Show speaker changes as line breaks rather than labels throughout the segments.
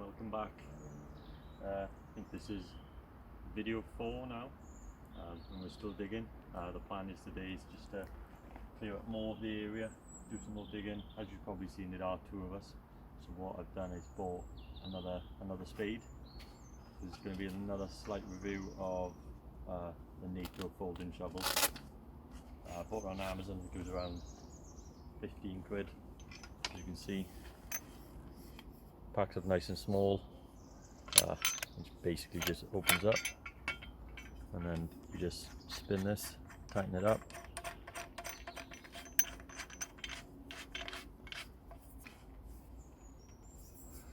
welcome back. I think this is video 4 now, and we're still digging. The plan is today is just to clear up more of the area, do some more digging. As you've probably seen, there are two of us. So what I've done is bought another spade. There's going to be another slight review of the NATO folding shovel. I bought it on Amazon. It was around 15 quid. As you can see, packs up nice and small. It basically just opens up, and then you just spin this, tighten it up.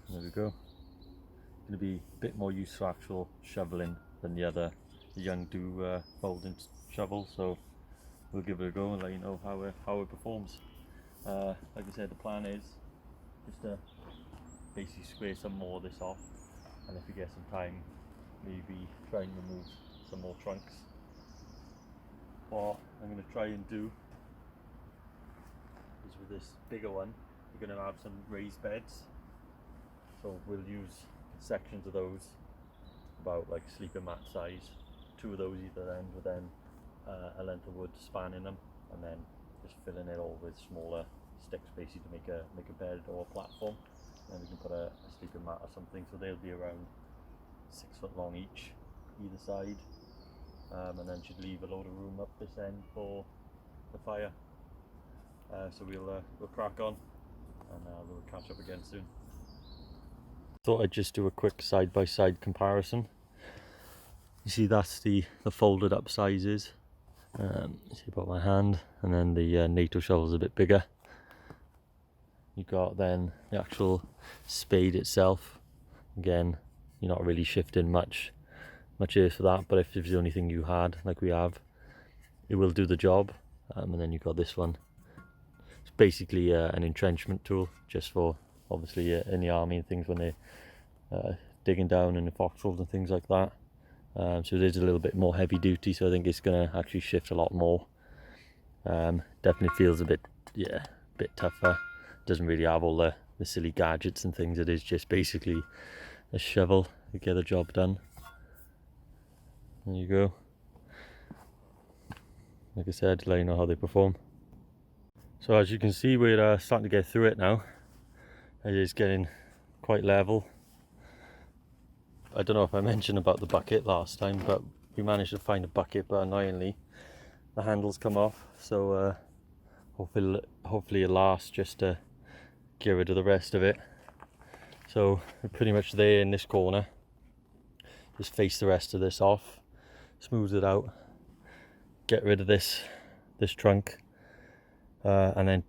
There we go. It's going to be a bit more use for actual shoveling than the young do folding shovel, so we'll give it a go and let you know how it performs. Like I said, the plan is just to basically square some more of this off, and if we get some time, maybe try and remove some more trunks. What I'm going to try and do is, with this bigger one, we're going to have some raised beds, so we'll use sections of those about like sleeping mat size, 2 of those either end, with then a length of wood spanning them, and then just filling it all with smaller sticks basically to make a bed or a platform. And we can put a sleeping mat or something, so they'll be around 6 foot long each, either side, and then should leave a load of room up this end for the fire. So we'll crack on, and we'll catch up again soon. Thought I'd just do a quick side-by-side comparison. You see, that's the folded up sizes. You see about my hand, and then the NATO shovel is a bit bigger. You got then the actual spade itself. Again, you're not really shifting much earth for that, but if it's the only thing you had, like we have, it will do the job. And then you've got this one. It's basically an entrenchment tool, just for obviously in the army and things when they're digging down in the foxholes and things like that. So it is a little bit more heavy duty, so I think it's going to actually shift a lot more. Definitely feels a bit tougher. Doesn't really have all the silly gadgets and things. It is just basically a shovel to get the job done. There you go. Like I said, let you know how they perform. So as you can see, we're starting to get through it now. It is getting quite level. I don't know if I mentioned about the bucket last time, but we managed to find a bucket, but annoyingly the handles come off, so hopefully it lasts just to get rid of the rest of it. So we're pretty much there in this corner. Just face the rest of this off, smooth it out, get rid of this trunk, and then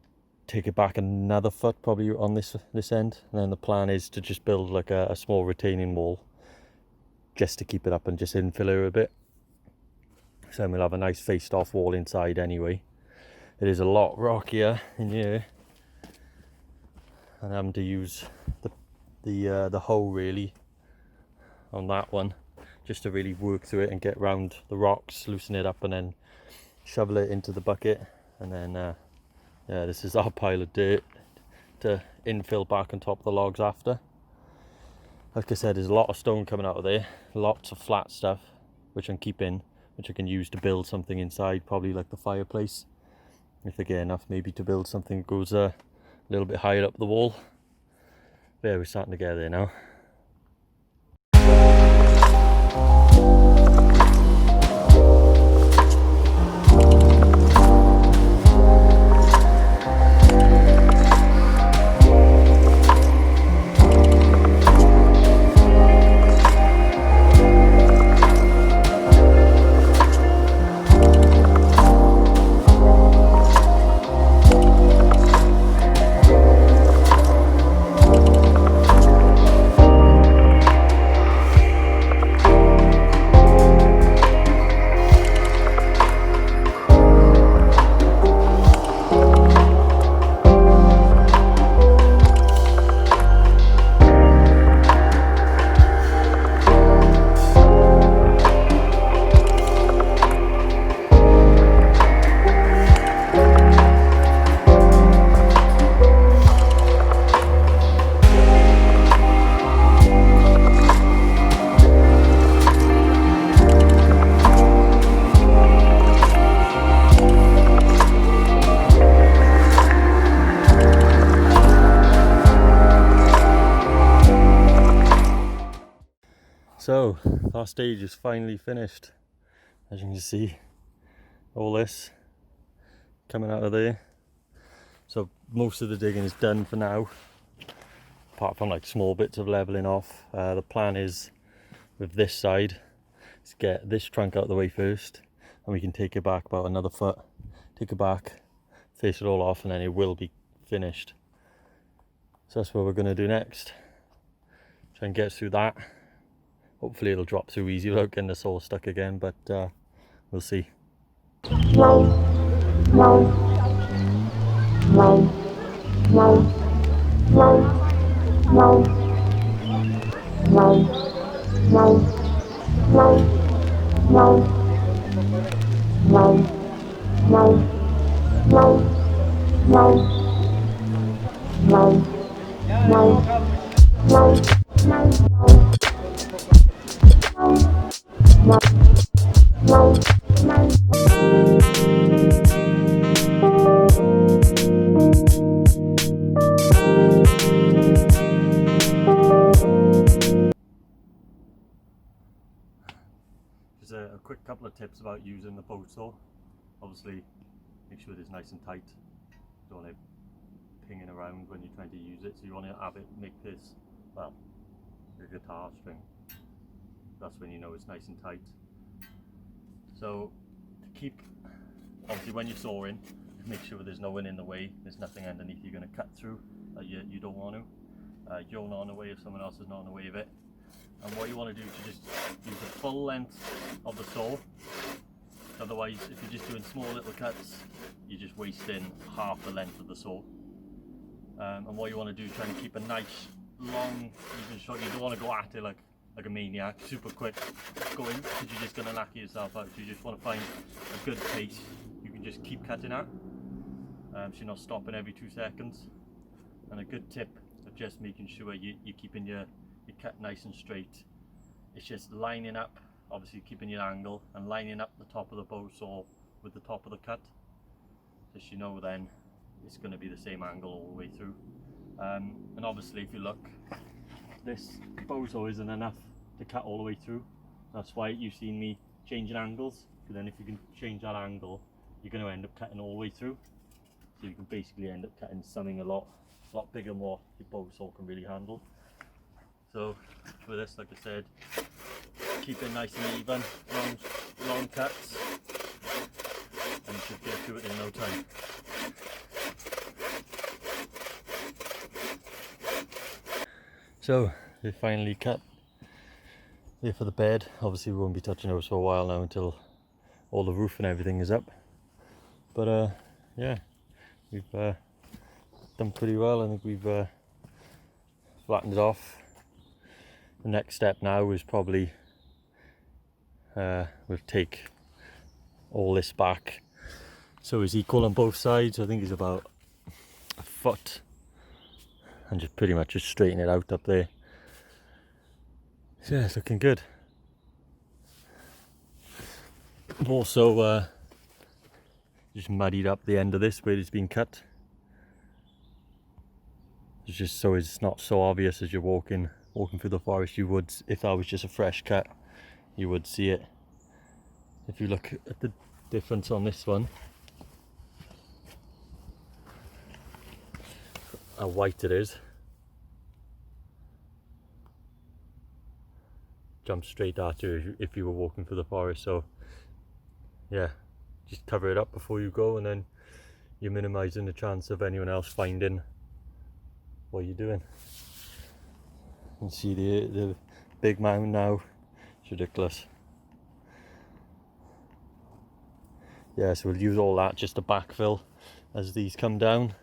take it back another foot probably on this end, and then the plan is to just build like a small retaining wall just to keep it up and just infill it a bit. So then we'll have a nice faced off wall inside anyway. It is a lot rockier in here, and I'm having to use the hoe really on that one just to really work through it and get round the rocks, loosen it up, and then shovel it into the bucket. And then this is our pile of dirt to infill back on top of the logs after. Like I said, there's a lot of stone coming out of there, lots of flat stuff which I'm keeping, which I can use to build something inside, probably like the fireplace, if I get enough, maybe to build something that goes a little bit higher up the wall. There, we're starting to get there now. So that stage is finally finished. As you can see, all this coming out of there. So most of the digging is done for now, apart from like small bits of leveling off. The plan is with this side is get this trunk out of the way first, and we can take it back about another foot, take it back, face it all off, and then it will be finished. So that's what we're going to do next. Try and get through that. Hopefully it'll drop through easy without getting the saw stuck again, but we'll see. Just a quick couple of tips about using the post saw. Obviously, make sure it is nice and tight. Don't want it pinging around when you're trying to use it. So you want to have it make this, well, your guitar string. That's when you know it's nice and tight. So to keep, obviously when you're sawing, make sure there's no one in the way. There's nothing underneath you're going to cut through that you don't want to. You're not in the way if someone else is not in the way of it. And what you want to do is just use the full length of the saw. Otherwise, if you're just doing small little cuts, you're just wasting half the length of the saw. And what you want to do is try and keep a nice, long, even shot. You don't want to go at it like a maniac, super quick going, because you're just going to knock yourself out. So you just want to find a good pace. You can just keep cutting out, so you're not stopping every 2 seconds. And a good tip of just making sure you're keeping your cut nice and straight. It's just lining up, obviously keeping your angle and lining up the top of the bow saw with the top of the cut. Just you know then it's going to be the same angle all the way through. And obviously if you look, this bow saw isn't enough to cut all the way through. That's why you've seen me changing angles, because then if you can change that angle, you're going to end up cutting all the way through. So you can basically end up cutting something a lot bigger than what your bow saw can really handle. So for this, like I said, keep it nice and even, long cuts, and you should get through it in no time. So we finally cut there for the bed. Obviously we won't be touching those for a while now until all the roof and everything is up. But yeah, we've done pretty well. I think we've flattened it off. The next step now is probably we'll take all this back so it's equal on both sides. I think it's about a foot, and just pretty much just straighten it out up there. So yeah, it's looking good. I've also just muddied up the end of this where it's been cut. It's just so it's not so obvious as you're walking through the forest. You would, if that was just a fresh cut, you would see it. If you look at the difference on this one, how white it is. Jump straight at you if you were walking through the forest. So yeah, just cover it up before you go, and then you're minimizing the chance of anyone else finding what you're doing. You can see the big mound now. It's ridiculous. Yeah, so we'll use all that just to backfill as these come down.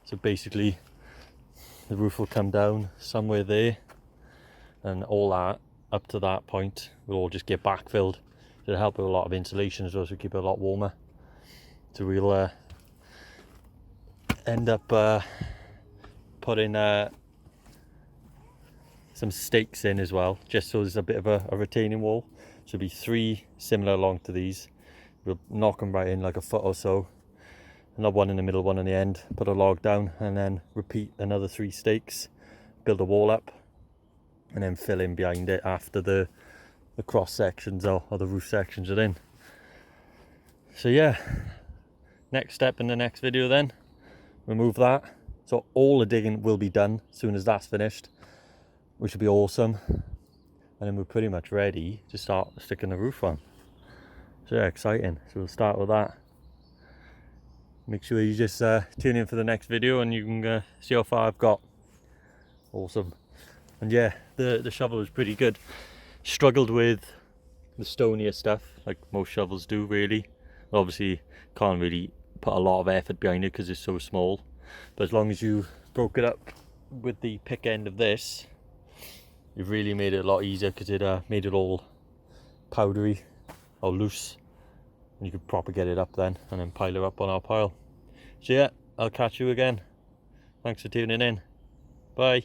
So basically the roof will come down somewhere there, and all that up to that point will all just get backfilled. It'll help with a lot of insulation as well, so keep it a lot warmer. So we'll end up putting some stakes in as well, just so there's a bit of a retaining wall. So it'll be 3 similar along to these. We'll knock them right in like a foot or so, another one in the middle, one on the end, put a log down, and then repeat another 3 stakes, build a wall up, and then fill in behind it after the cross sections or the roof sections are in. So yeah, next step in the next video then, remove that. So all the digging will be done as soon as that's finished, which will be awesome. And then we're pretty much ready to start sticking the roof on. So yeah, exciting. So we'll start with that. Make sure you just tune in for the next video and you can see how far I've got. Awesome. And yeah, the shovel was pretty good. Struggled with the stonier stuff, like most shovels do really. Obviously can't really put a lot of effort behind it because it's so small. But as long as you broke it up with the pick end of this, you've really made it a lot easier, because it made it all powdery or loose. And you could proper get it up then and then pile it up on our pile. So yeah, I'll catch you again. Thanks for tuning in. Bye.